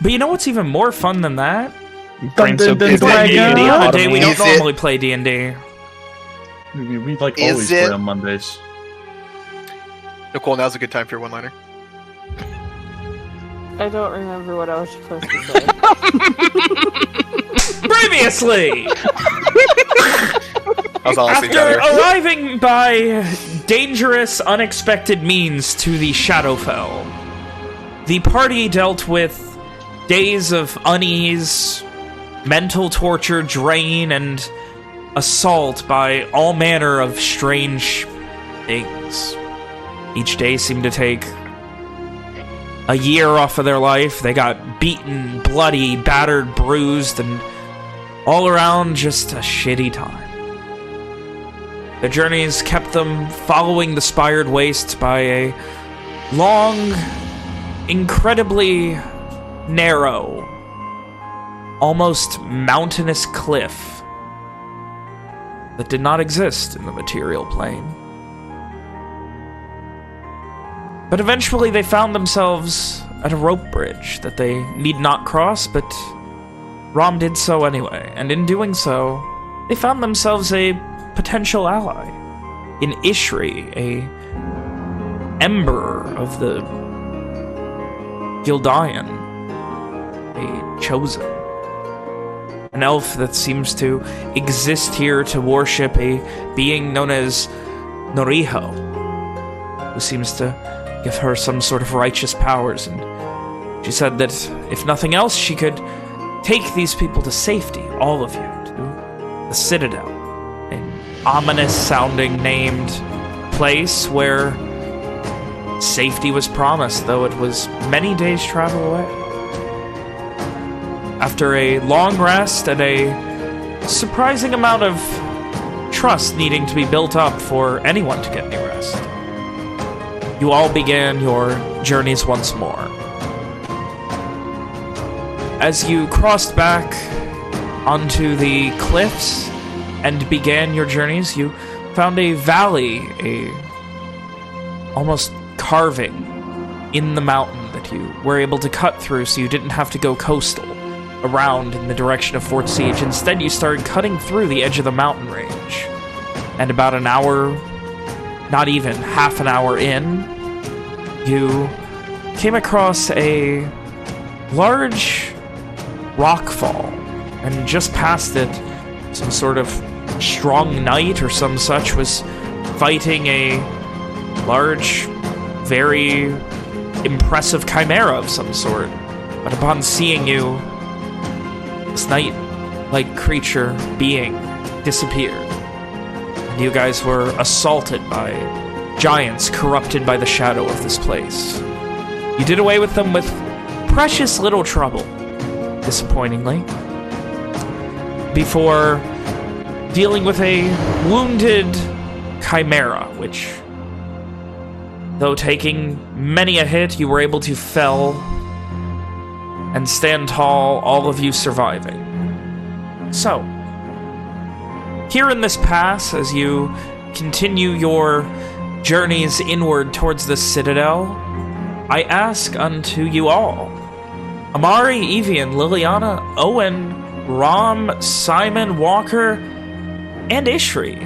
But you know what's even more fun than that? Dun, dun, dun, Play D&D on a day we don't Is it- normally play D&D. We like Is always it- play on Mondays. Nicole, now's a good time for your one-liner. I don't remember what I was supposed to say. Previously! That was honestly After better. arriving by dangerous, unexpected means to the Shadowfell, the party dealt with days of unease, mental torture, drain, and assault by all manner of strange things. Each day seemed to take a year off of their life. They got beaten, bloody, battered, bruised, and all around just a shitty time. Their journeys kept them following the spired wastes by a long, incredibly narrow, almost mountainous cliff that did not exist in the material plane. But eventually they found themselves at a rope bridge that they need not cross, but Rom did so anyway, and in doing so, they found themselves a potential ally in Ishri, a ember of the Gildian, a chosen. An elf that seems to exist here to worship a being known as Noriho, who seems to give her some sort of righteous powers, and she said that if nothing else, she could take these people to safety, all of you, to the Citadel, an ominous-sounding named place where safety was promised, though it was many days' travel away. After a long rest and a surprising amount of trust needing to be built up for anyone to get any rest, you all began your journeys once more. As you crossed back onto the cliffs and began your journeys, you found a valley, a almost carving in the mountain that you were able to cut through so you didn't have to go coastal around in the direction of Fort Siege. Instead, you started cutting through the edge of the mountain range. And about an hour, not even half an hour in, you came across a large rockfall, and just past it, some sort of strong knight or some such was fighting a large, very impressive chimera of some sort. But upon seeing you, this knight-like creature being disappeared, and you guys were assaulted by giants corrupted by the shadow of this place. You did away with them with precious little trouble, disappointingly, before dealing with a wounded chimera, which, though taking many a hit, you were able to fell and stand tall, all of you surviving. So, here in this pass, as you continue your journeys inward towards the Citadel, I ask unto you all, Amari, Evian, Liliana, Owen, Rom, Simon, Walker, and Ishri,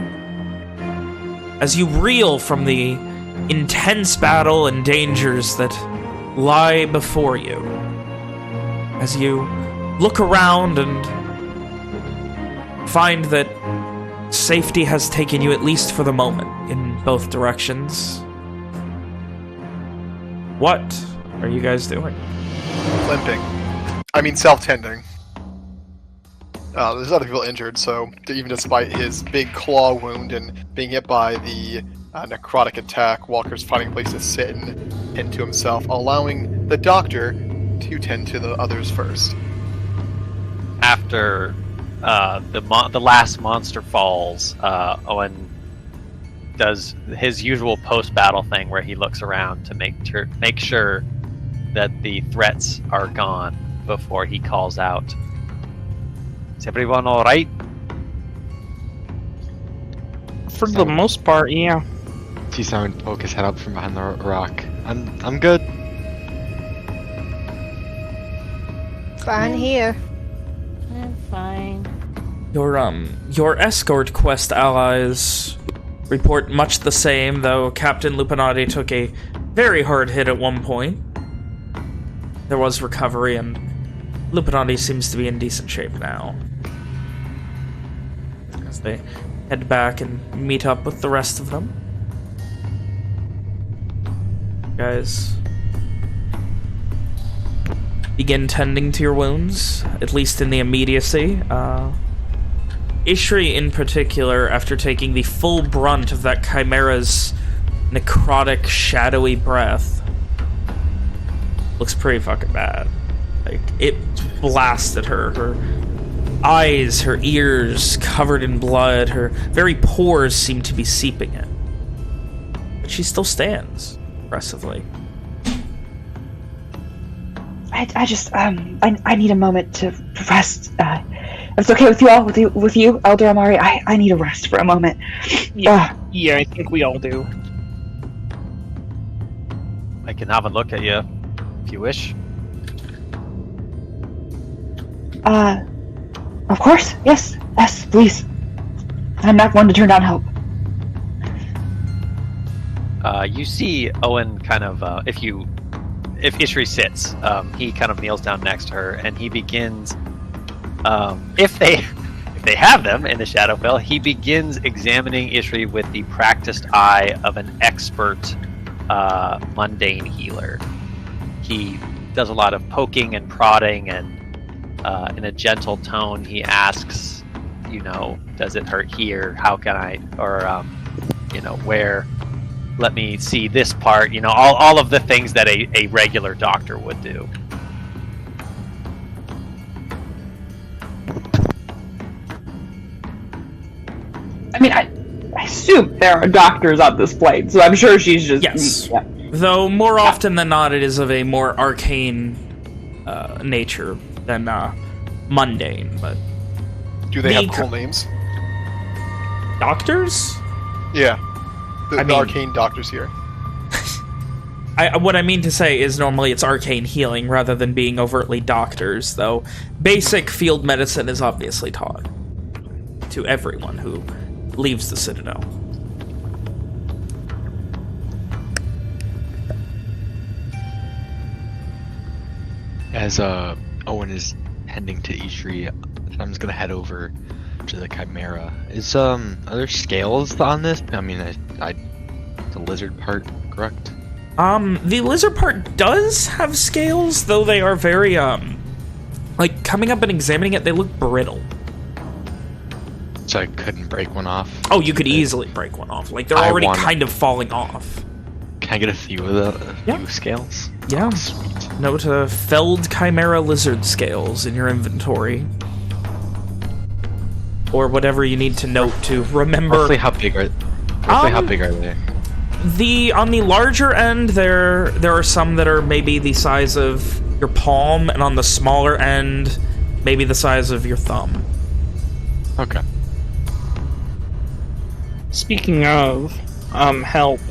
as you reel from the intense battle and dangers that lie before you, as you look around and find that safety has taken you, at least for the moment, in both directions. What are you guys doing? Limping. I mean, self-tending. There's other people injured, so even despite his big claw wound and being hit by the necrotic attack, Walker's finding a place to sit and tend to himself, allowing the doctor to tend to the others first. After the last monster falls, Owen does his usual post-battle thing where he looks around to make sure that the threats are gone before he calls out, "Is everyone all right?" For the most part, yeah. See Simon poke his head up from behind the rock. I'm good. Fine here. I'm fine. Your escort quest allies report much the same, though Captain Lupinati took a very hard hit at one point. There was recovery, and Lupinati seems to be in decent shape now. As they head back and meet up with the rest of them. Guys, begin tending to your wounds, at least in the immediacy. Ishri, in particular, after taking the full brunt of that Chimera's necrotic, shadowy breath, looks pretty fucking bad. Like, it blasted her. Her eyes, her ears covered in blood, her very pores seem to be seeping it. But she still stands, impressively. I just, I need a moment to rest. If it's okay with you all, with you, Elder Amari, I need a rest for a moment. Yeah, I think we all do. I can have a look at you, if you wish. Of course, yes, please. I'm not one to turn down help. You see Owen kind of, if Ishri sits, he kind of kneels down next to her, and he begins, if they have them in the Shadowfell, he begins examining Ishri with the practiced eye of an expert mundane healer. He does a lot of poking and prodding, and in a gentle tone, he asks, does it hurt here? How can I, or, where? Let me see this part, all of the things that a regular doctor would do. I mean, I assume there are doctors on this plane, so I'm sure she's just... Yes. Yeah. Though, more often than not, it is of a more arcane nature than mundane, but... Do they have cool names? Doctors? Yeah. The mean, arcane doctors here. What I mean to say is normally it's arcane healing rather than being overtly doctors, though basic field medicine is obviously taught to everyone who leaves the Citadel. As Owen is heading to Ishri, I'm just gonna head over to the Chimera. Are there scales on this? I mean, the lizard part, correct? The lizard part does have scales, though they are very, like, coming up and examining it, they look brittle. So I couldn't break one off? Oh, you could easily break one off. Like, they're already kind of falling off. Can I get a few of the few scales? Yeah. Oh, sweet. Note felled Chimera lizard scales in your inventory. Or whatever you need to note to remember. Roughly how big are they? On the larger end, there are some that are maybe the size of your palm, and on the smaller end, maybe the size of your thumb. Okay. Speaking of help,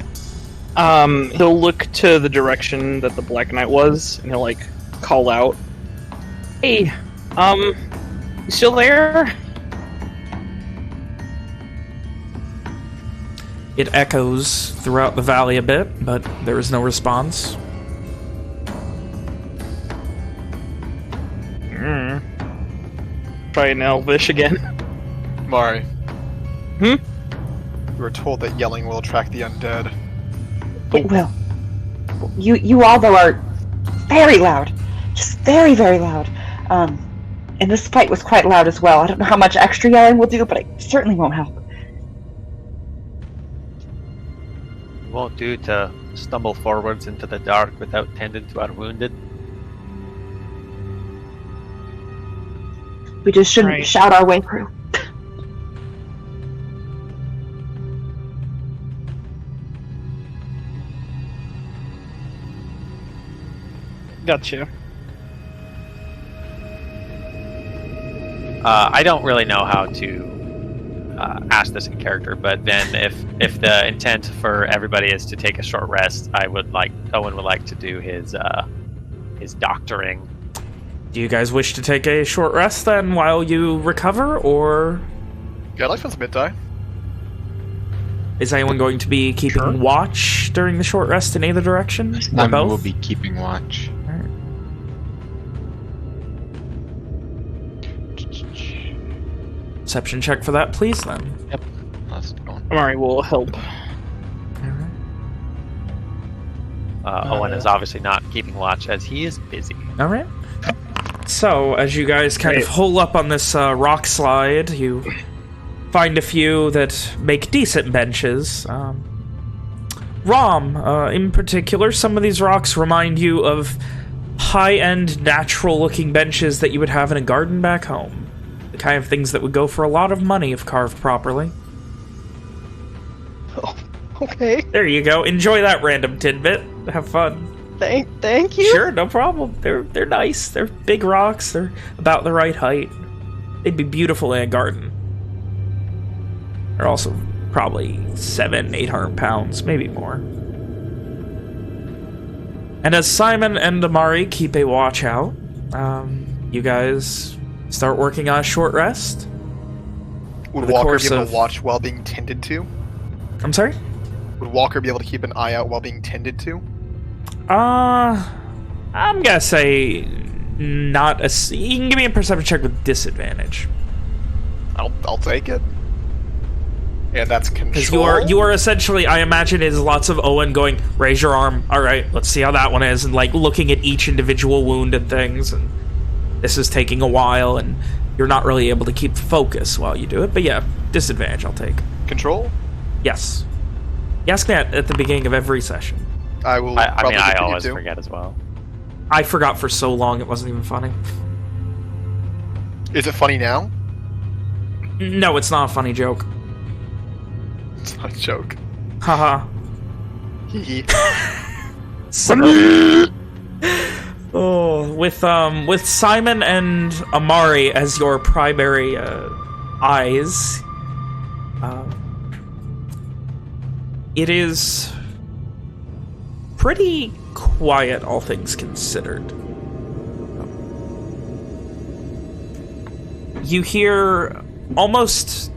he'll look to the direction that the Black Knight was, and he'll like call out, "Hey, you still there?" It echoes throughout the valley a bit, but there is no response. Try an Elvish again. Mari. Hmm? You were told that yelling will attract the undead. It will. You all, though, are very loud. Just very, very loud. And this fight was quite loud as well. I don't know how much extra yelling will do, but it certainly won't help. It won't do to stumble forwards into the dark without tending to our wounded. We just shouldn't shout our way through. Gotcha. I don't really know how to ask this in character, but then if the intent for everybody is to take a short rest, Owen would like to do his doctoring. Do you guys wish to take a short rest then while you recover, or Yeah, I'd like to spend some mid-die. is anyone going to be keeping watch during the short rest in either direction? Or I both? will be keeping watch. Perception check for that, please, then. Yep. That's going. Amari will help. Owen is obviously not keeping watch as he is busy. All right. So, as you guys kind of hole up on this rock slide, you find a few that make decent benches. In particular, some of these rocks remind you of high-end, natural-looking benches that you would have in a garden back home. The kind of things that would go for a lot of money if carved properly. Oh, okay. There you go. Enjoy that random tidbit. Have fun. Thank you. Sure, no problem. They're nice. They're big rocks. They're about the right height. They'd be beautiful in a garden. They're also probably 700-800 pounds, maybe more. And as Simon and Amari keep a watch out, you guys start working on a short rest. Would Walker be able to watch while being tended to? I'm sorry? Would Walker be able to keep an eye out while being tended to? I'm gonna say not a... You can give me a perception check with disadvantage. I'll take it. And that's control. Because you are essentially, I imagine, is lots of Owen going, raise your arm, alright, let's see how that one is, and like looking at each individual wound and things, and this is taking a while, and you're not really able to keep focus while you do it, but yeah, disadvantage I'll take. Control? Yes. You ask that at the beginning of every session. I will I always forget as well. I forgot for so long it wasn't even funny. Is it funny now? No, it's not a funny joke. It's not a joke. Haha. Hee with Simon and Amari as your primary eyes, it is pretty quiet, all things considered. You hear almost,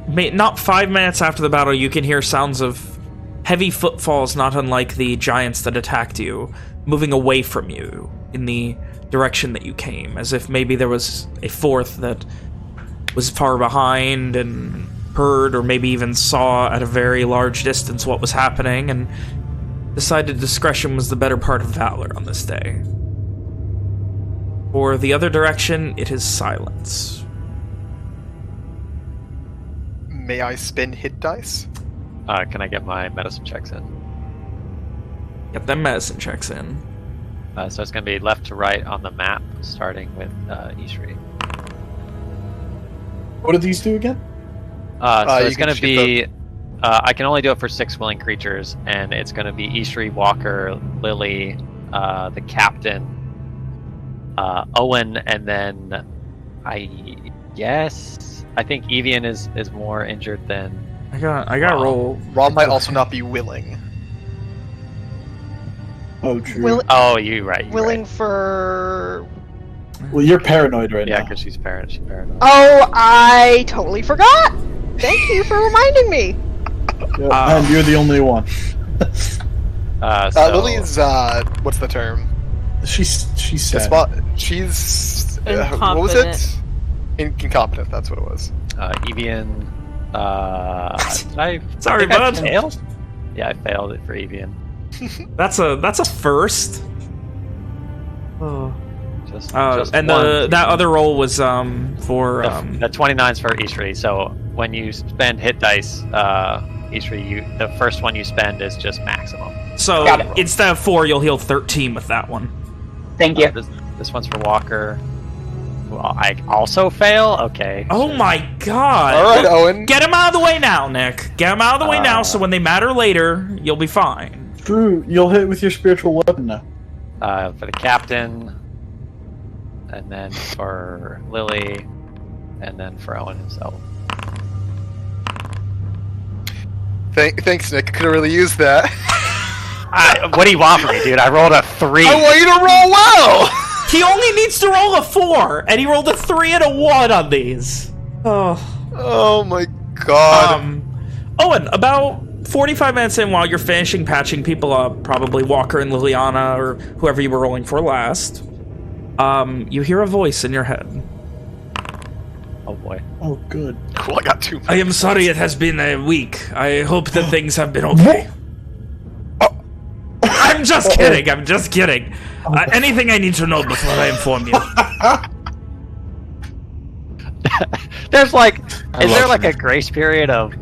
not 5 minutes after the battle, you can hear sounds of heavy footfalls, not unlike the giants that attacked you, moving away from you in the direction that you came, as if maybe there was a fourth that was far behind and heard or maybe even saw at a very large distance what was happening and decided discretion was the better part of valor on this day. For the other direction, it is silence. May I spin hit dice? Can I get my medicine checks in? Get them medicine checks in. So it's going to be left to right on the map, starting with Ishri. What do these do again? So it's going to be... I can only do it for 6 willing creatures, and it's going to be Ishri, Walker, Lily, the captain, Owen, and then I think Evian is more injured than... I got to roll. Rob might also not be willing. Oh, true. You're right. Willing for... Well, you're paranoid right Yeah, now. because she's paranoid. Oh, I totally forgot! Thank you for reminding me! Yeah, and you're the only one. Lily's, what's the term? She's sad. She's... Incompetent. what was it? Incompetent, that's what it was. Evian... Sorry, bud. Failed? Yeah, I failed it for Evian. That's a first. Oh. Just and one. that other roll was for the 29's for Ishri. So when you spend hit dice, Ishri, the first one you spend is just maximum. So instead of 4, you'll heal 13 with that one. Thank you. This one's for Walker. Well, I also fail? Okay. Oh my god. Alright, Owen. Get him out of the way now, Nick. Get him out of the way now, so when they matter later, you'll be fine. True, you'll hit with your spiritual weapon now. For the captain, and then for Lily, and then for Owen himself. Thanks, Nick. I could have really used that. What do you want from me, dude? I rolled a 3. I want you to roll well! He only needs to roll a 4, and he rolled a 3 and a 1 on these. Oh my god. Owen, about 45 minutes in, while you're finishing patching people up, probably Walker and Liliana, or whoever you were rolling for last, you hear a voice in your head. Oh boy. Oh, good. Cool, I got 2. I am sorry it has been a week. I hope that things have been okay. I'm just kidding. I'm just kidding. Anything I need to know before I inform you. There's like, is there like a grace period of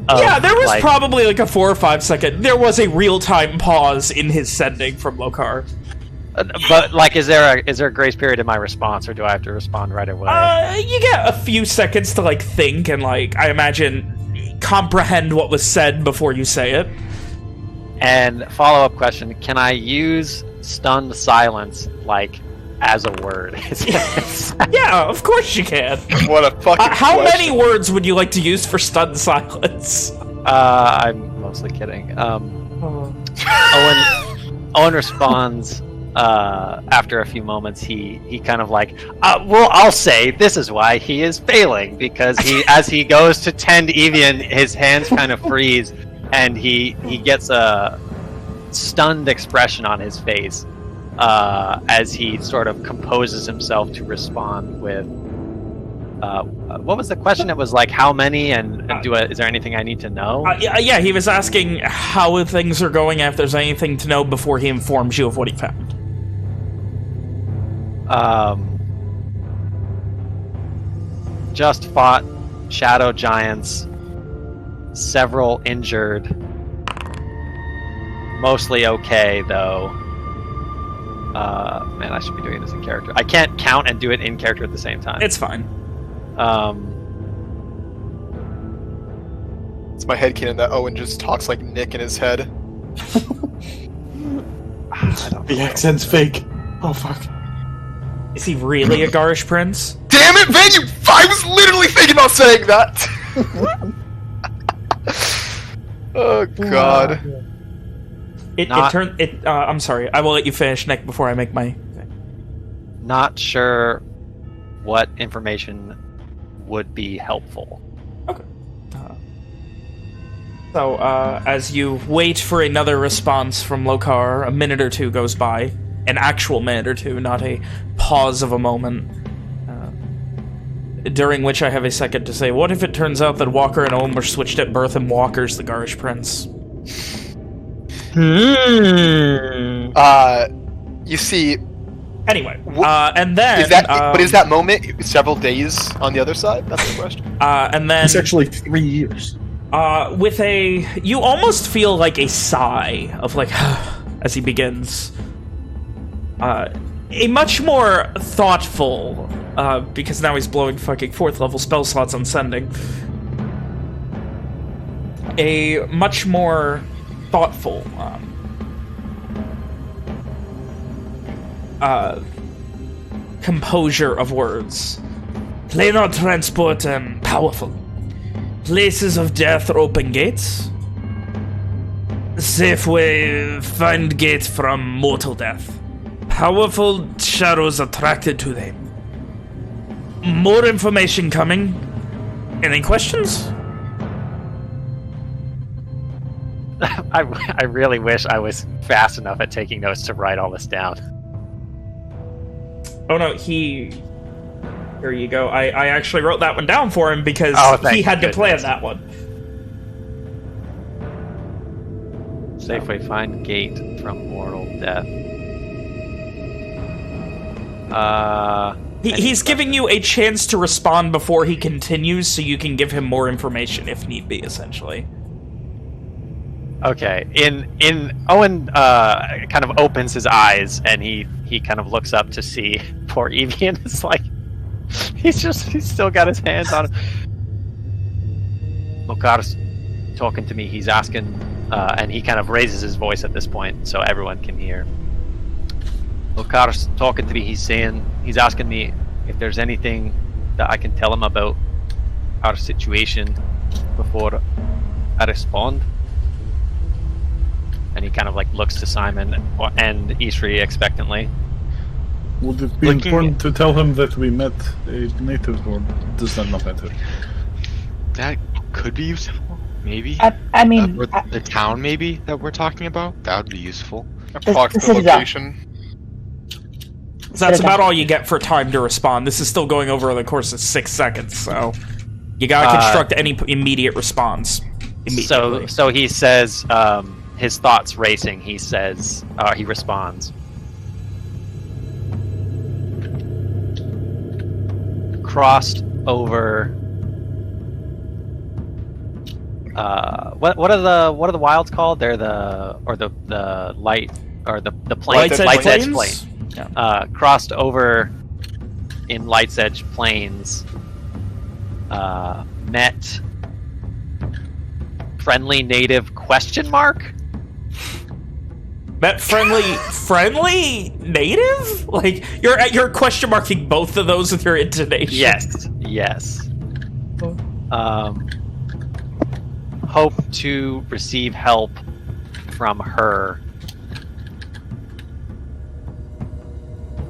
yeah, there was like, probably like a 4 or 5 second. There was a real-time pause in his sending from Lokar. but like, is there a grace period in my response, or do I have to respond right away? You get a few seconds to like think and like, I imagine, comprehend what was said before you say it. And follow-up question: can I use stunned silence like as a word? Yeah, of course you can. What a fucking how question. many words would you like to use for stunned silence? I'm mostly kidding. Owen responds after a few moments. He kind of like, well, I'll say this is why he is failing, because as he goes to tend Evian, his hands kind of freeze, and he gets a stunned expression on his face as he sort of composes himself to respond with what was the question? It was like, how many, and is there anything I need to know? Yeah, he was asking how things are going, and if there's anything to know before he informs you of what he found. Just fought shadow giants, several injured, mostly okay though. Man, I should be doing this in character. I can't count and do it in character at the same time. It's fine. It's my headcanon that Owen just talks like Nick in his head. The accent's fake. Oh, fuck. Is he really a Garish prince? Damn it, Van! I was literally thinking about saying that! Oh, God. I'm sorry. I will let you finish, Nick, before I make my... Not sure what information would be helpful. Okay. So, as you wait for another response from Lokar, a minute or two goes by. An actual minute or two, not a pause of a moment. During which I have a second to say, what if it turns out that Walker and Owen were switched at birth and Walker's the Garish prince? You see... Anyway, and then... Is that moment several days on the other side? That's the question. And then... It's actually 3 years. With a... You almost feel like a sigh of like, as he begins. A much more thoughtful, because now he's blowing fucking 4th level spell slots on sending. A much more thoughtful, composure of words. Planar transport and powerful. Places of death or open gates. Safe way find gate from mortal death. Powerful shadows attracted to them. More information coming. Any questions? I really wish I was fast enough at taking notes to write all this down. Oh no, Here you go. I actually wrote that one down for him because he had to plan that one. Safeway find gate from mortal death. He's giving you a chance to respond before he continues, so you can give him more information if need be, essentially. Okay. Owen kind of opens his eyes and he kind of looks up to see poor Evian. It's like he's still got his hands on him. Lokar's talking to me. He's asking, and he kind of raises his voice at this point so everyone can hear. Lokar's talking to me. He's asking me if there's anything that I can tell him about our situation before I respond. And he kind of like looks to Simon and Ishri expectantly. Would it be important to tell him that we met a native, or does that not matter? That could be useful, maybe. I mean, the town, maybe, that we're talking about. That would be useful. Approximate location. So that's about all you get for time to respond. This is still going over the course of 6 seconds, so you gotta construct any immediate response. So he says, his thoughts racing. He says, he responds. Crossed over. What are the wilds called? They're the light or the plains. Light's Edge Plains. Yeah. Crossed over in Light's Edge Plains. Met friendly native ? Met friendly native? Like you're question marking both of those with your intonation. Yes. Hope to receive help from her.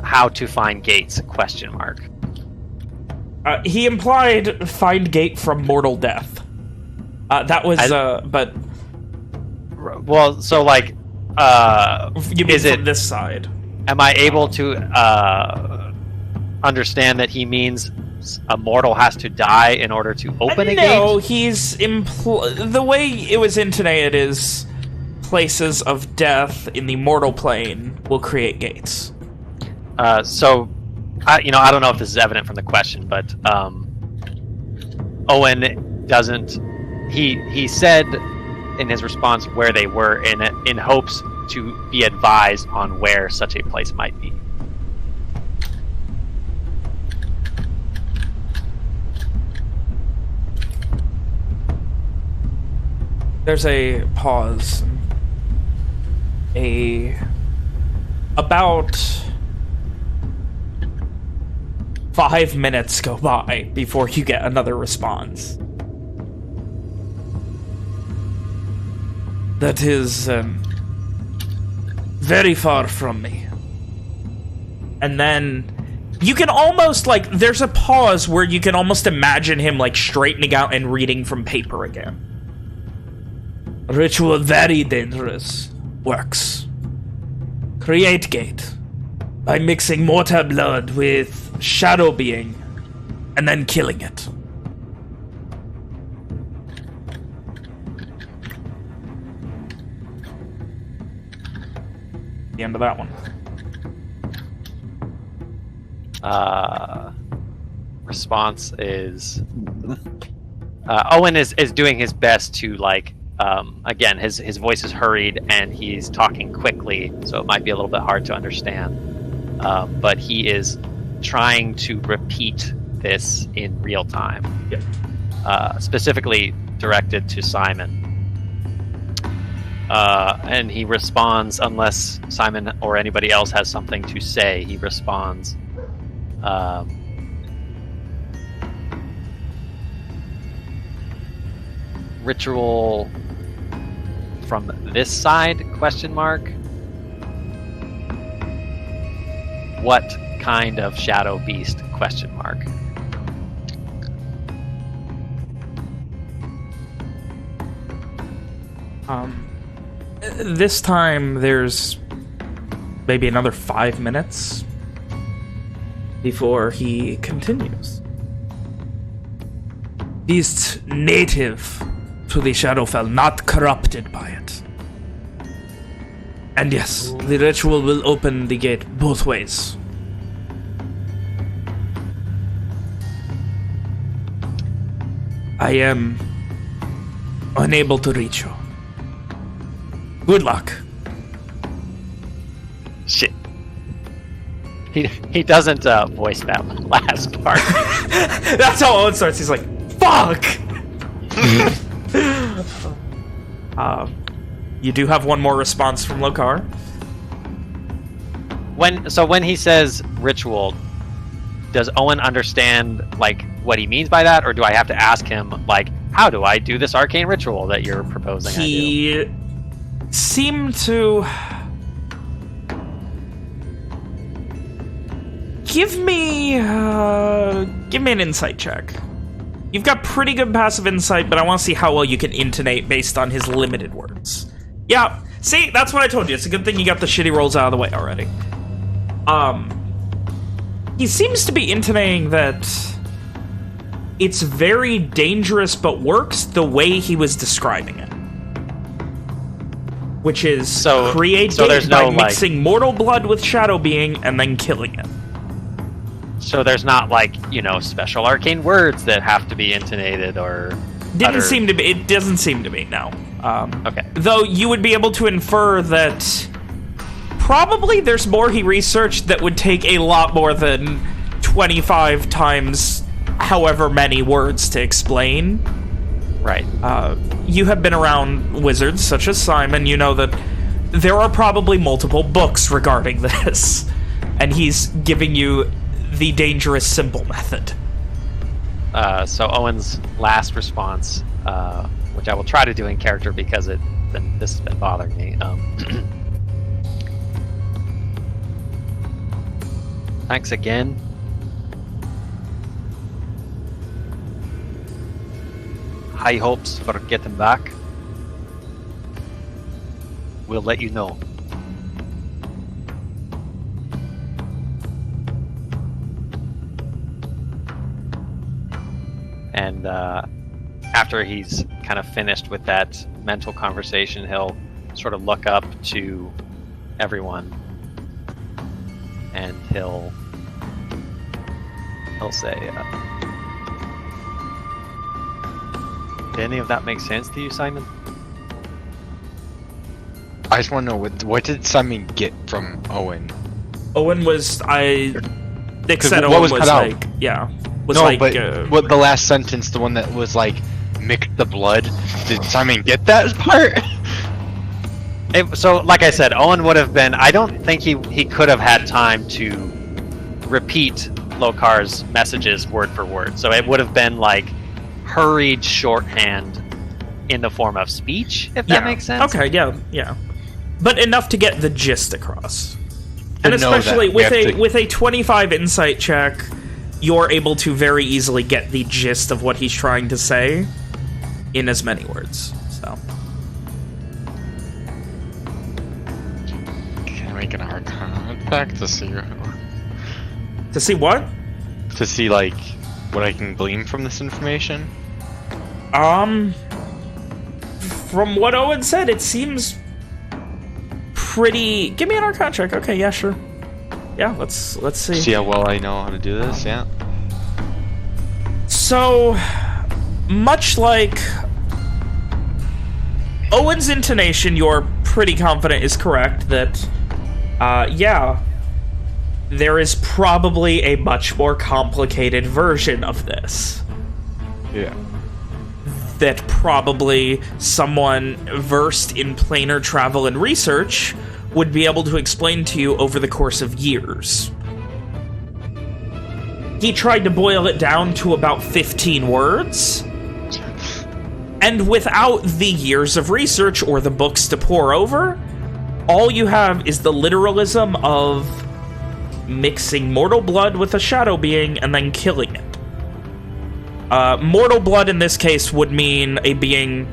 How to find gates ? He implied find gate from mortal death. That was but well, so like you mean is from it this side? Am I able to understand that he means a mortal has to die in order to open a gate? No, he's the way it was intonated is places of death in the mortal plane will create gates. So, I don't know if this is evident from the question, but Owen doesn't. He said in his response where they were in hopes to be advised on where such a place might be. There's a pause. About 5 minutes go by before you get another response. That is very far from me. And then you can almost, like, there's a pause where you can almost imagine him, like, straightening out and reading from paper again. Ritual very dangerous. Works. Create gate by mixing mortar blood with shadow being and then killing it. The end of that one. Response is Owen is doing his best to, like, again, his voice is hurried and he's talking quickly, so it might be a little bit hard to understand. But he is trying to repeat this in real time. Yep. Specifically directed to Simon. And he responds, unless Simon or anybody else has something to say, he responds, ritual from this side, ? What kind of shadow beast ? This time there's maybe another 5 minutes before he continues. Beasts native to the Shadowfell, not corrupted by it. And yes, the ritual will open the gate both ways. I am unable to reach you. Good luck. Shit. He doesn't voice that last part. That's how Owen starts. He's like, fuck! You do have one more response from Lokar. When he says ritual, does Owen understand, like, what he means by that, or do I have to ask him, like, how do I do this arcane ritual that you're proposing? He seemed to give me an insight check. You've got pretty good passive insight, but I want to see how well you can intonate based on his limited words. Yeah, see, that's what I told you. It's a good thing you got the shitty rolls out of the way already. He seems to be intonating that it's very dangerous but works the way he was describing it. Which is created by mixing mortal blood with shadow being and then killing it. So there's not, like, special arcane words that have to be intonated or... It doesn't seem to be, no. Okay. Though you would be able to infer that probably there's more he researched that would take a lot more than 25 times however many words to explain. Right. You have been around wizards such as Simon. You know that there are probably multiple books regarding this. And he's giving you the dangerous simple method. So Owen's last response, which I will try to do in character because this has been bothering me. Thanks again. High hopes for getting back. We'll let you know. And after he's kind of finished with that mental conversation, he'll sort of look up to everyone and he'll say, did any of that make sense to you, Simon? I just want to know, what did Simon get from Owen? Owen was... Nick said what Owen was was cut out? like... Yeah. Was no, like, but what the last sentence, the one that was like, mix the blood, did Simon get that part? So, like I said, Owen would have been... I don't think he could have had time to repeat Lokar's messages word for word. So it would have been like hurried shorthand in the form of speech, if that makes sense. Okay, yeah. But enough to get the gist across. And especially with a 25 insight check, you're able to very easily get the gist of what he's trying to say in as many words. So. Can I make an arcana check to see? To see what? To see, like, what I can glean from this information? From what Owen said, it seems pretty... Give me an arcana check. Okay, yeah, sure. Yeah, let's see. See how well I know how to do this, yeah. So, much like Owen's intonation, you're pretty confident is correct that, there is probably a much more complicated version of this. Yeah. That probably someone versed in planar travel and research would be able to explain to you over the course of years. He tried to boil it down to about 15 words. And without the years of research or the books to pour over, all you have is the literalism of mixing mortal blood with a shadow being and then killing it. Mortal blood in this case would mean a being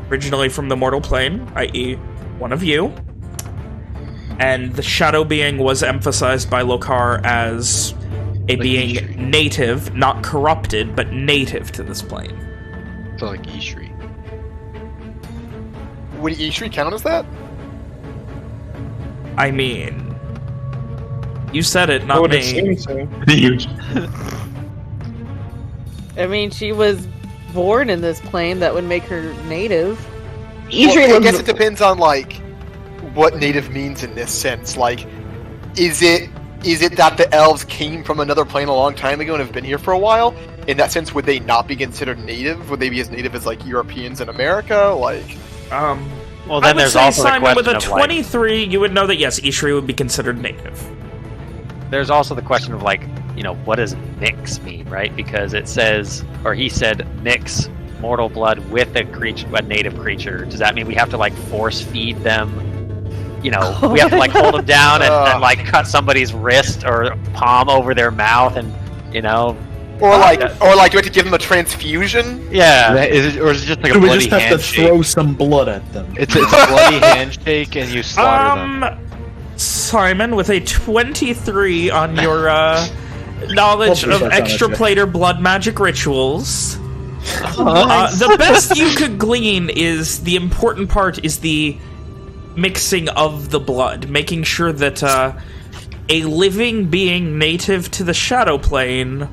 originally from the mortal plane, i.e. one of you. And the shadow being was emphasized by Lokar as a being native, not corrupted, but native to this plane. So like Ishri. Would Ishri count as that? I mean, you said it, not me. Seem so. Huge. I mean, she was born in this plane. That would make her native. Well, I guess it depends on, like, what native means in this sense. Like, is it that the elves came from another plane a long time ago and have been here for a while? In that sense, would they not be considered native? Would they be as native as, like, Europeans in America? Like, well, then there's also the question with a of 23, you would know that yes, Ishri would be considered native. There's also the question of, like, what does mix mean, right? Because it says, or he said, mix mortal blood with a native creature. Does that mean we have to, like, force feed them, you know, we have to like hold them down and like cut somebody's wrist or palm over their mouth, and you know, or like you have to give them a transfusion. yeah. Or is it just like a Do we bloody just have to handshake? throw some blood at them? It's a bloody handshake, and you slaughter them. Simon, with a 23 on your knowledge Hopefully of that's not extraplanar blood magic rituals, the best you could glean is the important part is the mixing of the blood, making sure that a living being native to the shadow plane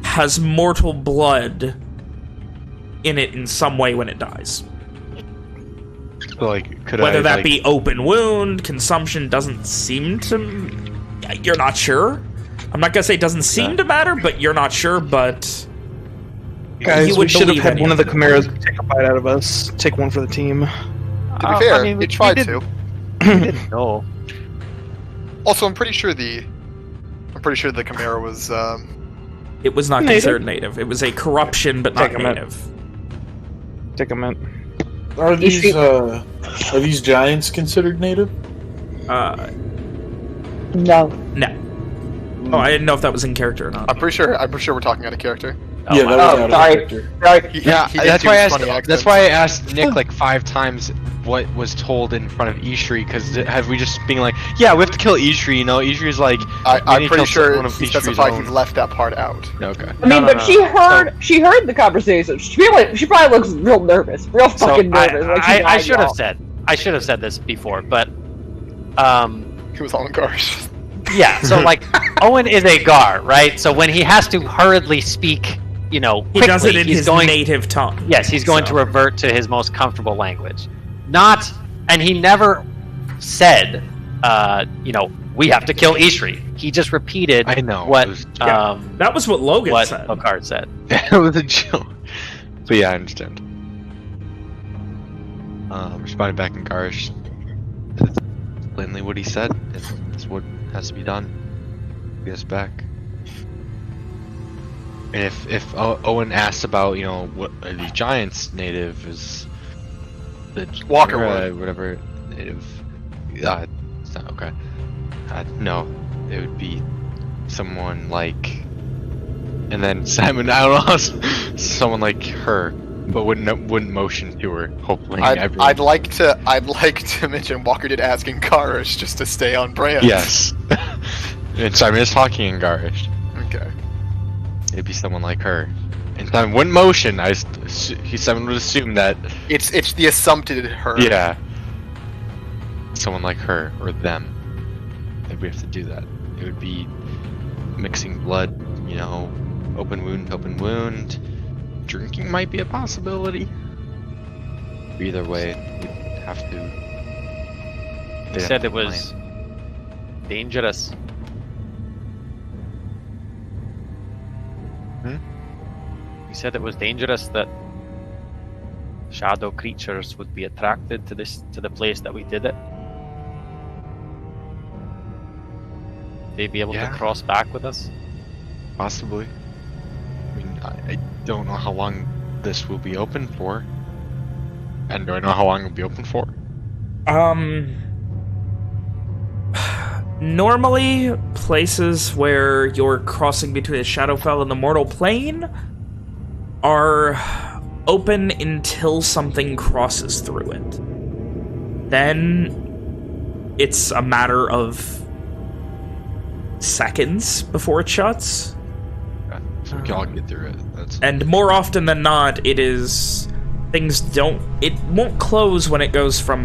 has mortal blood in it in some way when it dies. So, like, could Whether I, that like, be open wound, consumption doesn't seem to... You're not sure. I'm not going to say it doesn't seem to matter, but you're not sure, but... Guys, you we would should have believe had one of the anything. chimeras take a bite out of us. Take one for the team. To be fair, I mean, we it tried didn't- to. We didn't know. Also, I'm pretty sure the Chimera was. It was not Native. considered native. It was a corruption, but not Take a minute. native. Take a minute. Are these giants considered native? No. No. Oh, I didn't know if that was in character or not. I'm pretty sure we're talking out of character. Yeah, that was out of sorry. character. Sorry. Yeah, He did that's do why I his asked. funny That's accents. why I asked Nick like 5 times what was told in front of Ishri, because have we just being like, yeah, we have to kill Ishri. You know, Ishri's like. I'm we need to pretty kill sure one of he Ishri's specified he own. left that part out. Okay. I mean, No, but no, she no. heard the conversation. She probably looks real nervous, real So fucking nervous. like she's I lying, should have y'all. said. I should have said this before, but He was on Garsh. yeah. So like, Owen is a Gar, right? So when he has to hurriedly speak, you know, He quickly, does it in he's his going. native tongue. Yes, he's going So. to revert to his most comfortable language. And he never said, you know, we have to kill Ishri. He just repeated I know, what it was- That was what Logan what said. Lockhart said. it was a joke. But yeah, I understand. Responding back in Garish. Plainly what he said. It's what has to be done. Get us back. And if Owen asks about, you know, what are these giants native, is the Walker Chimera, would. whatever native, it's not okay. No, it would be someone like, and then Simon, I don't know, someone like her, but wouldn't motion to her. Hopefully, everyone. I'd like to mention Walker did ask in Garsh just to stay on brand. Yes. And Simon is talking in Garish. Okay. It'd be someone like her. And Simon wouldn't motion. Simon would assume that. It's the assumpted her. Yeah. Someone like her or them. If we have to do that, it would be mixing blood. You know, open wound. Drinking might be a possibility. Either way, we'd have to. He said it was dangerous. He said it was dangerous that shadow creatures would be attracted to the place that we did it. They'd be able to Yeah. cross back with us. Possibly. I mean, I don't know how long this will be open for. And do I know how long it'll be open for? Normally, places where you're crossing between the Shadowfell and the mortal plane are open until something crosses through it. Then it's a matter of seconds before it shuts. Yeah, so we can all get through it. That's And more often than not, it is... It won't close when it goes from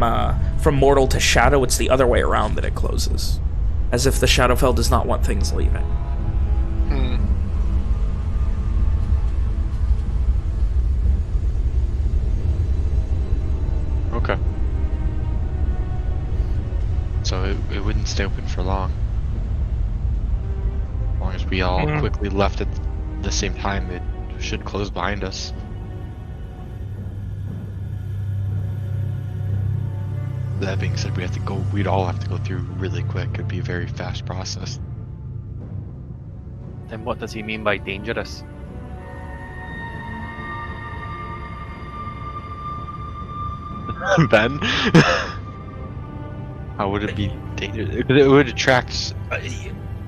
mortal to shadow. It's the other way around that it closes. As if the Shadowfell does not want things leaving. okay. So it wouldn't stay open for long. As long as we all quickly left at the same time, it should close behind us. That being said, we'd all have to go through really quick. It'd be a very fast process. Then what does he mean by dangerous? Ben? How would it be dangerous? It would attract.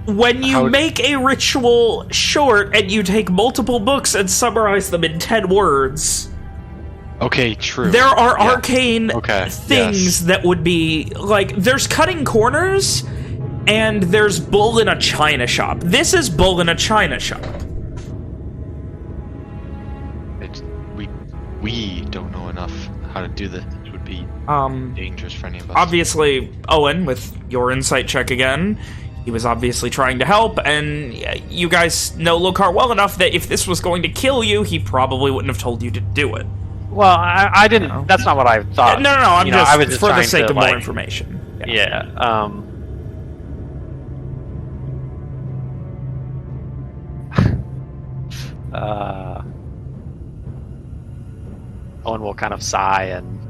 When you make a ritual short and you take multiple books and summarize them in 10 words... Okay, true. There are arcane things yes. that would be... Like, there's cutting corners, and there's bull in a china shop. This is bull in a china shop. We don't know enough how to do this. It would be dangerous for any of us. Obviously, Owen, with your insight check again, he was obviously trying to help, and you guys know Lokar well enough that if this was going to kill you, he probably wouldn't have told you to do it. Well, I didn't. That's not what I thought. No, I'm just, I was just for the trying sake to, of more information. Yeah. Owen will kind of sigh and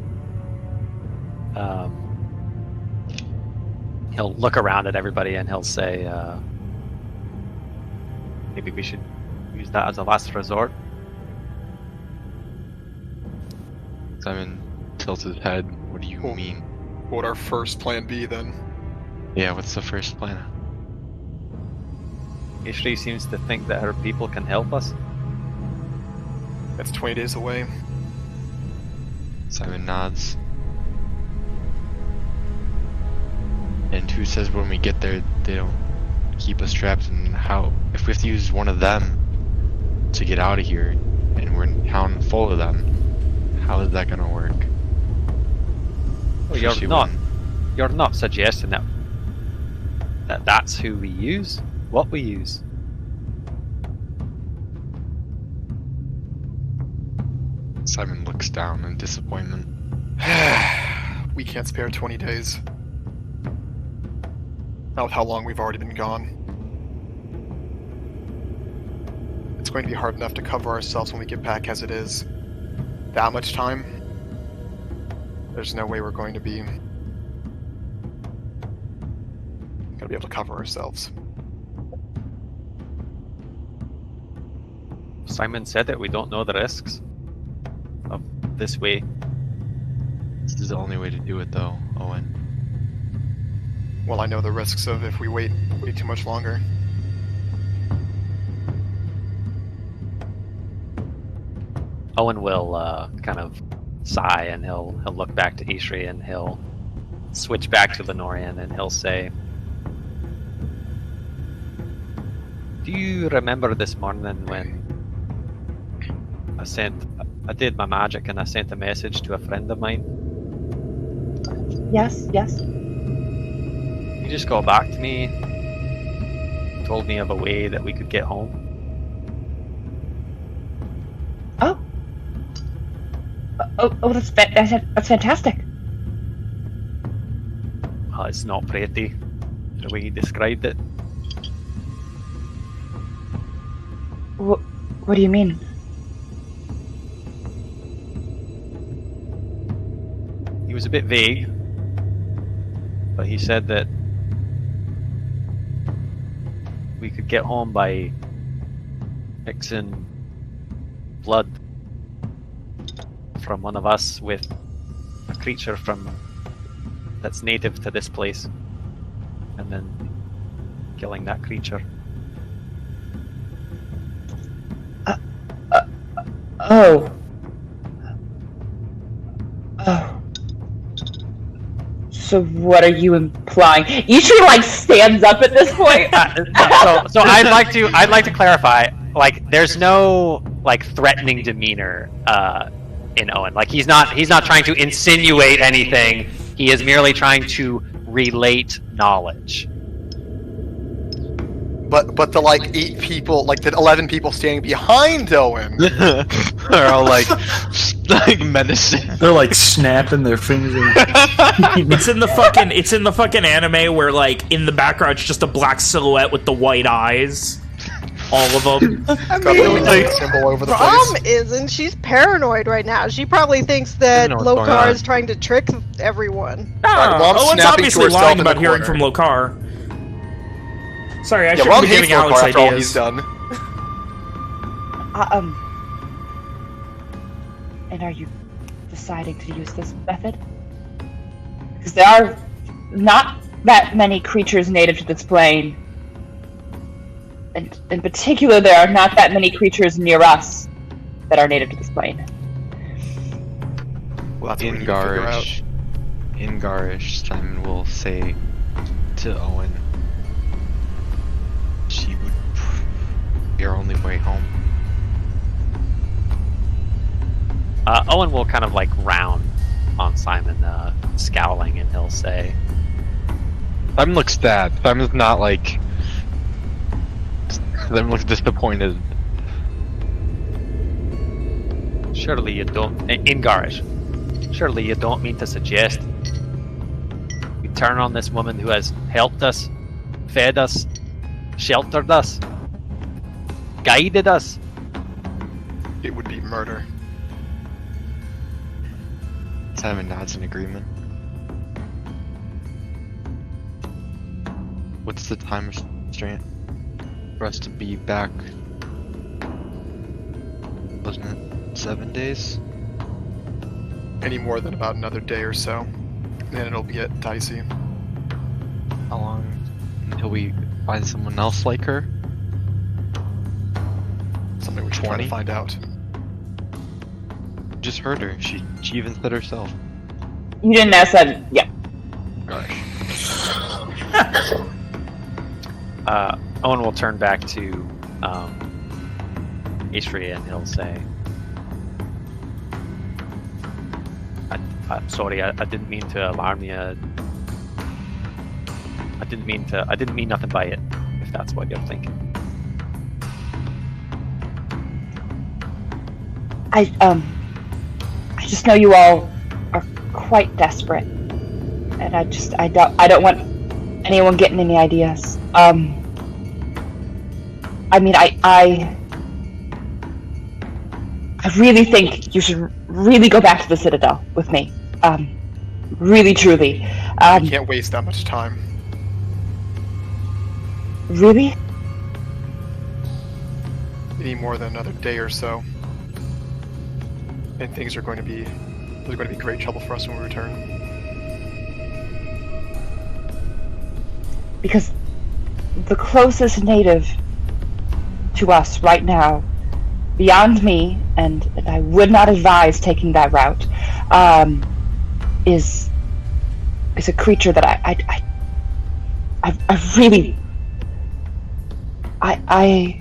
he'll look around at everybody and he'll say, maybe we should use that as a last resort. Simon tilts his head. What do you mean? What would our first plan be then? Yeah, what's the first plan? Ishri seems to think that her people can help us. That's 20 days away. Simon nods. And who says when we get there they don't keep us trapped, and how if we have to use one of them to get out of here and we're in a town full of them, how is that gonna work? Well, you're not suggesting that that's who we use, what we use. Simon looks down in disappointment. We can't spare 20 days. Not with how long we've already been gone. It's going to be hard enough to cover ourselves when we get back as it is. That much time? There's no way we're going to be... gonna be able to cover ourselves. Simon said that we don't know the risks of this way. This is the only way to do it though, Owen. Well, I know the risks of if we wait too much longer. Owen will kind of sigh and he'll look back to Ishri and he'll switch back to Lenorian and he'll say, "Do you remember this morning when I did my magic and I sent a message to a friend of mine? Yes. You just got back to me, told me of a way that we could get home." Oh, that's fantastic. Well, it's not pretty, the way he described it. What do you mean? He was a bit vague, but he said that we could get home by mixing blood from one of us with a creature that's native to this place, and then killing that creature. Oh. So what are you implying? Ishri stands up at this point. So I'd like to clarify. There's no threatening demeanor in Owen. He's not trying to insinuate anything. He is merely trying to relate knowledge. But the 8 people, the 11 people standing behind Owen, are all menacing. They're snapping their fingers. It's in the fucking anime where in the background it's just a black silhouette with the white eyes. All of them. I mean, symbol over the Brom place. isn't. She's paranoid right now. She probably thinks that Lokar is trying to trick everyone. Owen's obviously lying about hearing from Lokar. Sorry, I shouldn't be giving Alex ideas. All he's done. And are you deciding to use this method? Because there are not that many creatures native to this plane. And in particular, there are not that many creatures near us that are native to this plane. Well, that's what we need to figure out. In Garish, Simon will say to Owen, she would be our only way home. Owen will kind of like round on Simon, scowling, and he'll say, Simon looks sad. Simon's not like... Simon looks disappointed. surely you don't... In Garish, surely you don't mean to suggest we turn on this woman who has helped us, fed us, sheltered us, guided us? It would be murder. Simon nods in agreement. What's the time restraint for us to be back? Wasn't it 7 days? Any more than about another day or so, then it'll get dicey. How long until we find someone else like her? Something we should try to find out. Just heard her. She even said herself. You didn't ask that. Yeah. Gosh. Owen will turn back to Istria and he'll say, I'm sorry, I didn't mean to alarm you. I didn't mean nothing by it, if that's what you're thinking. I just know you all are quite desperate, and I don't want anyone getting any ideas. I mean, I really think you should really go back to the Citadel with me. Really, truly. We can't waste that much time. Really? Any more than another day or so. And things are going to be... There's going to be great trouble for us when we return. Because the closest native to us right now, beyond me, and I would not advise taking that route, is a creature that I really... I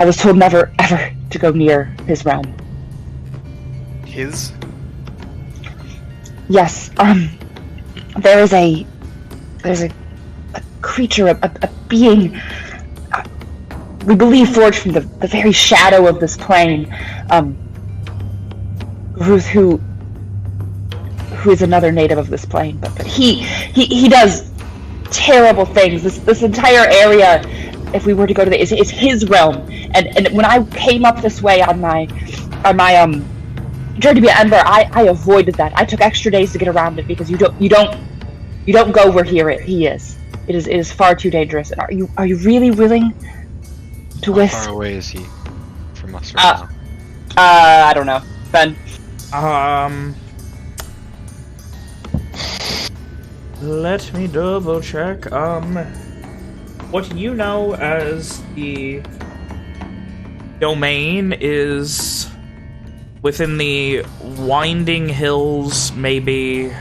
was told never, ever to go near his realm. His? Yes, there's a creature, a being, we believe forged from the very shadow of this plane, who is another native of this plane, but he does terrible things. This entire area, if we were to go to is his realm, and when I came up this way on my journey to be Ember, I avoided that. I took extra days to get around it because you don't go where he is. It is far too dangerous. And are you really willing to risk? How far away is he from us right now? I don't know. Ben. Let me double check. What you know as the domain is within the winding hills, maybe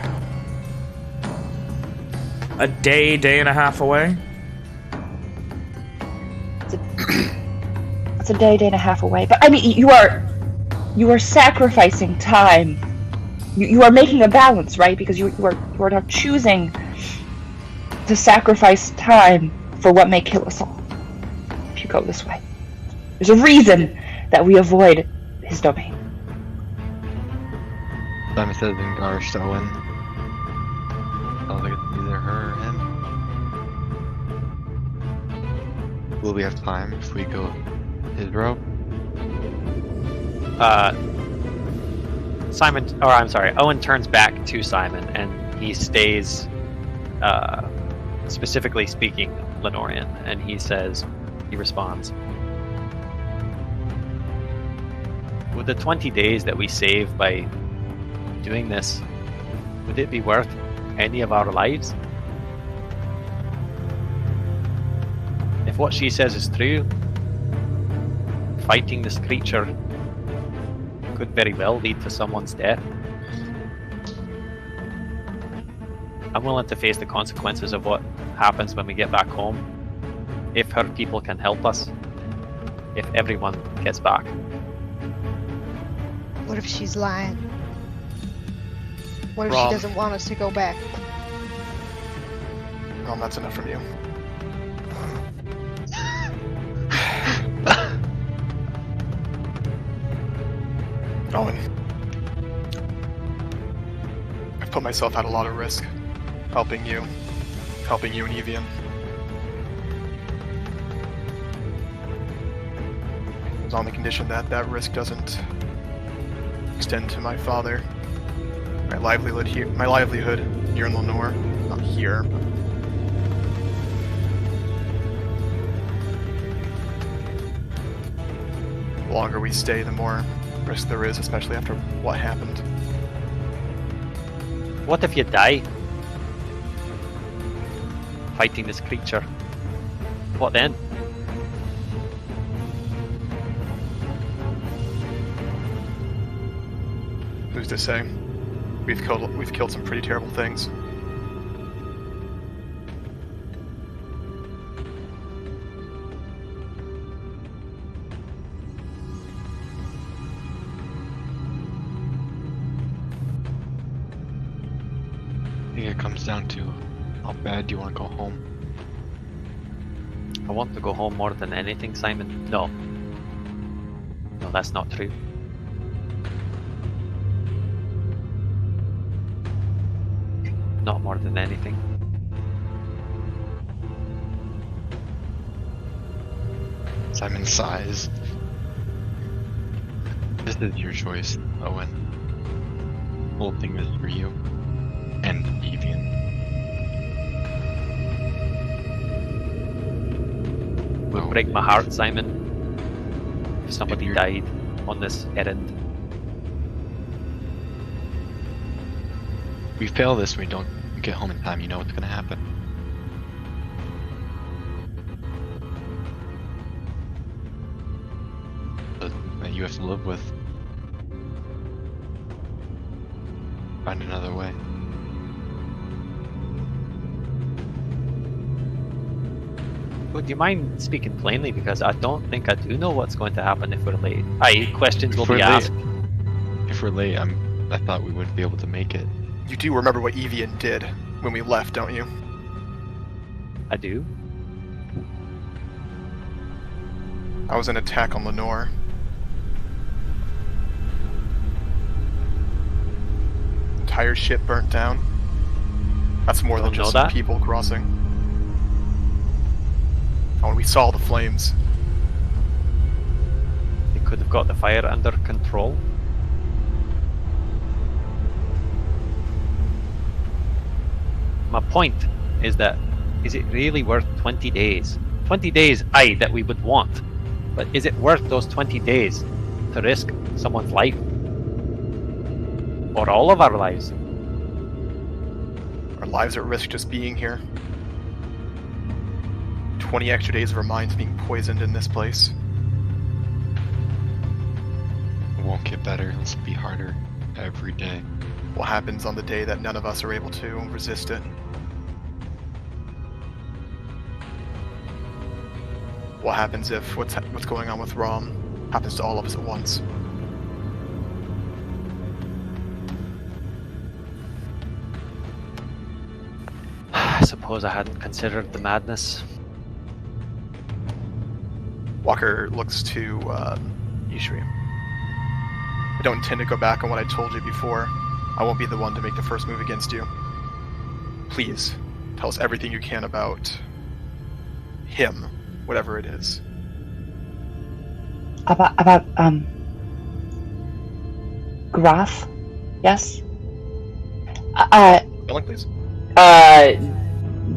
a day and a half away. It's a day and a half away. But I mean, you are sacrificing time. You are making a balance, right? Because you are now choosing to sacrifice time for what may kill us all. If you go this way, there's a reason that we avoid his domain. Simon says in Garish to Owen. Sounds like it's either her or him. Will we have time if we go his route? Owen turns back to Simon and he stays, specifically speaking Lenorian, and he responds, would the 20 days that we save by doing this, would it be worth any of our lives? If what she says is true, fighting this creature could very well lead to someone's death. I'm willing to face the consequences of what happens when we get back home, if her people can help us, if everyone gets back. What if she's lying? What if Wrong. she doesn't want us to go back? Well, that's enough from you. Owen, I've put myself at a lot of risk, helping you and Evian. It was on the condition that that risk doesn't extend to my father. My livelihood here in Lenore, not here. But the longer we stay, the more risk there is, especially after what happened. What if you die fighting this creature? What then? Who's to say? We've killed some pretty terrible things. I think it comes down to how bad do you want to go home? I want to go home more than anything, Simon. No. No, that's not true. Not more than anything. Simon sighs. This is your choice, Owen. The whole thing is for you. And Evian. It would break my heart, Simon, if somebody died on this errand. We fail this, we don't get home in time, you know what's gonna happen. That you have to live with. Find another way. Would you mind speaking plainly, because I don't think I do know what's going to happen if we're late. Questions will If we're be late- asked. If we're late, I thought we wouldn't be able to make it. You do remember what Evian did when we left, don't you? I do. I was an attack on Lenore. Entire ship burnt down. That's more than Don't know just some that. people crossing. Oh, and we saw the flames. They could have got the fire under control. My point is that, is it really worth 20 days? 20 days, that we would want. But is it worth those 20 days to risk someone's life? Or all of our lives? Our lives are at risk just being here. 20 extra days of our minds being poisoned in this place. It won't get better, it'll be harder every day. What happens on the day that none of us are able to resist it? What happens if what's going on with Rom happens to all of us at once? I suppose I hadn't considered the madness. Walker looks to Ishri. I don't intend to go back on what I told you before. I won't be the one to make the first move against you. Please, tell us everything you can about him, whatever it is. About Graf? Yes? Spelling, please.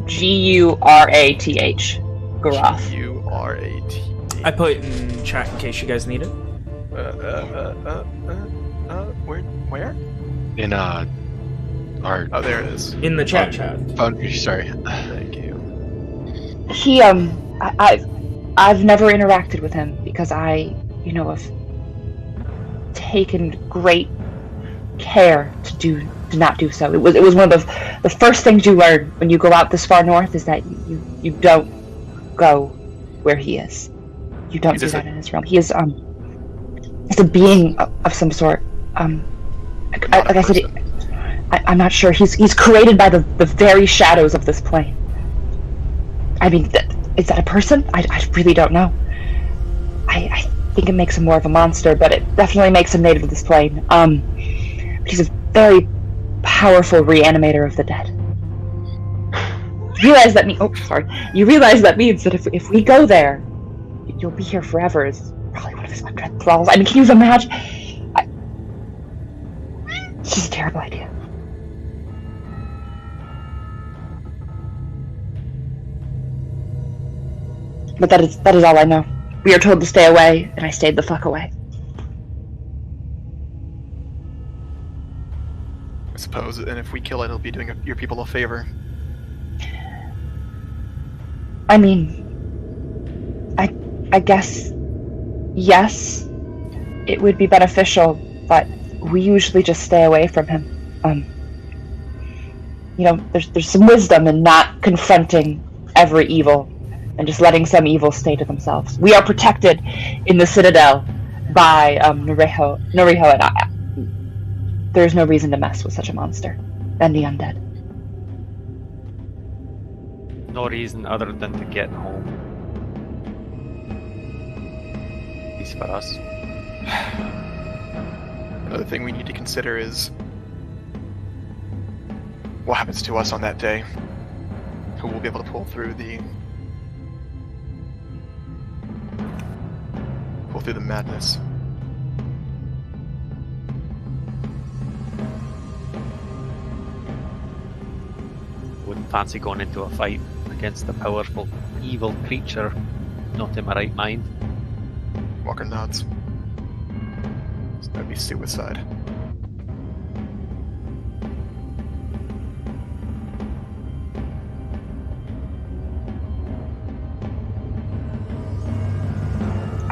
G-U-R-A-T-H. Graf. U-R-A-T. I put it in chat in case you guys need it. Where? In Or Oh, there it is. In the chat. oh, sorry. Thank you. He I've never interacted with him because I, have taken great care to not do so. It was one of the first things you learn when you go out this far north is that you don't go where he is. You don't do that in his realm. He is it's a being of some sort. Like I said, I'm not sure. He's created by the very shadows of this plane. I mean, is that a person? I really don't know. I think it makes him more of a monster, but it definitely makes him native to this plane. He's a very powerful reanimator of the dead. You realize that means that if we go there, you'll be here forever. Is probably one of his undread thralls. I mean, can you imagine? It's just a terrible idea. But that is all I know. We are told to stay away, and I stayed the fuck away. I suppose, and if we kill it, it'll be doing your people a favor. I mean, I guess, yes, it would be beneficial, but we usually just stay away from him. There's some wisdom in not confronting every evil and just letting some evil stay to themselves. We are protected in the Citadel by Noriho, and there's no reason to mess with such a monster and the undead. No reason other than to get home. At least for us. Another thing we need to consider is what happens to us on that day. Who will be able to pull through the madness. Wouldn't fancy going into a fight against a powerful evil creature not in my right mind. Walker nods. That'd be suicide.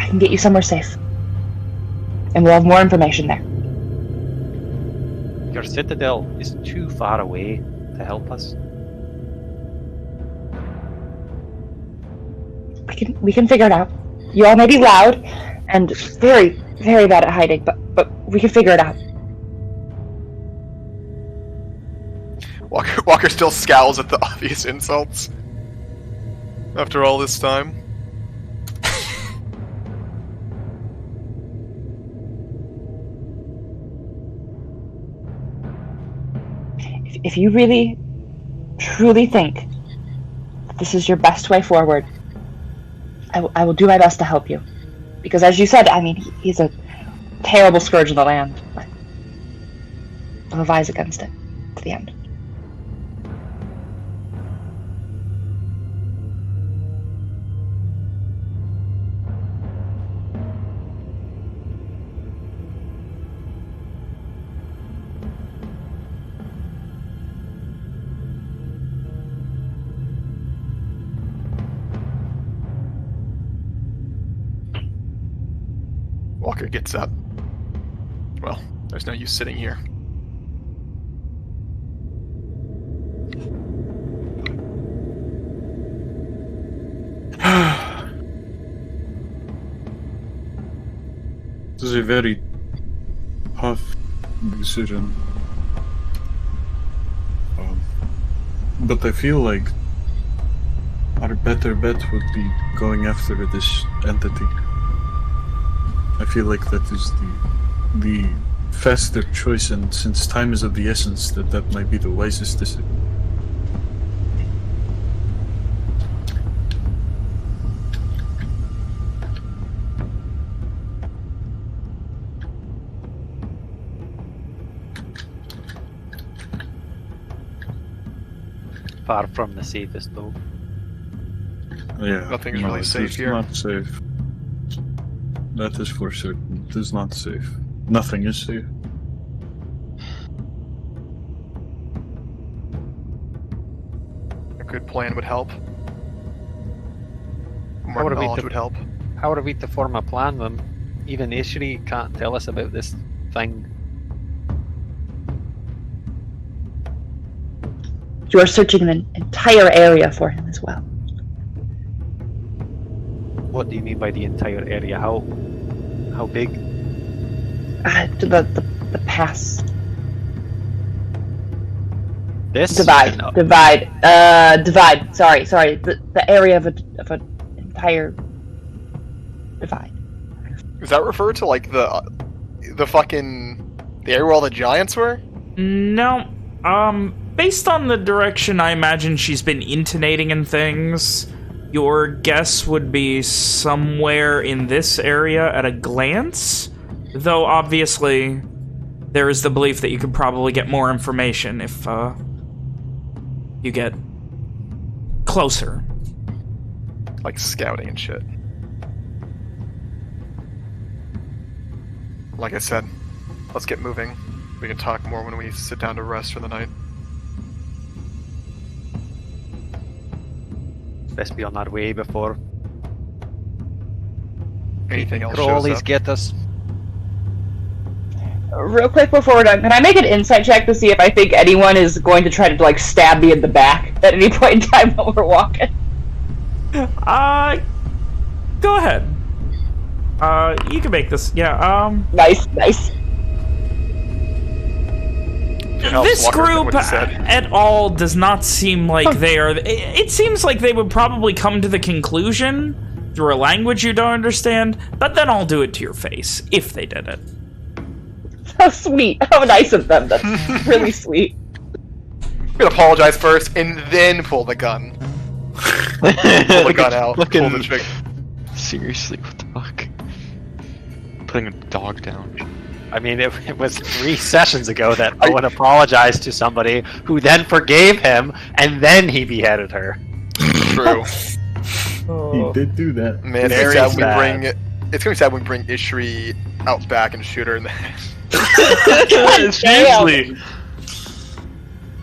I can get you somewhere safe. And we'll have more information there. Your citadel is too far away to help us. We can figure it out. You all may be loud and very, very bad at hiding, but we can figure it out. Walker still scowls at the obvious insults. After all this time. If you really, truly think that this is your best way forward, I will do my best to help you. Because as you said, I mean, he's a terrible scourge in the land. But I'll advise against it to the end. Walker gets up. Well, there's no use sitting here. This is a very tough decision. But I feel like our better bet would be going after this entity. I feel like that is the faster choice, and since time is of the essence, that might be the wisest decision. Far from the safest, though. Yeah, Nothing's really safe here. Not safe. That is for certain. It is not safe. Nothing is safe. good plan would help. More would it be knowledge to- would help. How are we to form a plan when even Ishri can't tell us about this thing? You are searching the entire area for him as well. What do you mean by the entire area? How big? The pass. This Divide. Sorry. The area of an entire divide. Does that refer to like the area where all the giants were? No. Based on the direction I imagine she's been intonating and things, your guess would be somewhere in this area at a glance. Though, obviously, there is the belief that you could probably get more information if, you get closer. Like scouting and shit. Like I said, let's get moving. We can talk more when we sit down to rest for the night. Best be on our way before Anything else crawlies shows up. get us. Real quick before we're done, can I make an insight check to see if I think anyone is going to try to like stab me in the back at any point in time while we're walking? Go ahead. You can make this. Yeah. Nice. This group at all does not seem like they are... It seems like they would probably come to the conclusion through a language you don't understand, but then I'll do it to your face, if they did it. So sweet. How nice of them. That's really sweet. We're gonna apologize first, and then pull the gun. Pull the gun out, pull the trigger. Seriously, what the fuck? Putting a dog down. I mean, it was 3 sessions ago that Owen apologized to somebody who then forgave him, and then he beheaded her. True. He did do that. Man, Very it's gonna sad. be sad when we bring Ishri out back and shoot her in the head. Seriously.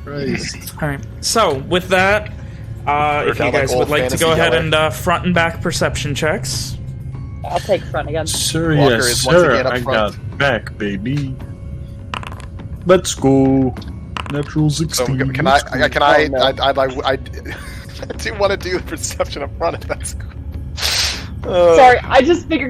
Christ. Alright, so with that, if you down guys like would old like to go fantasy ahead yellow. and front and back perception checks. I'll take front again. Sir, Walker yes, is once sir. again up I front. got back, baby. Let's go. Natural So 16. can let's I? go. Can I? I do want to do the perception up front if that's cool. Sorry, I just figured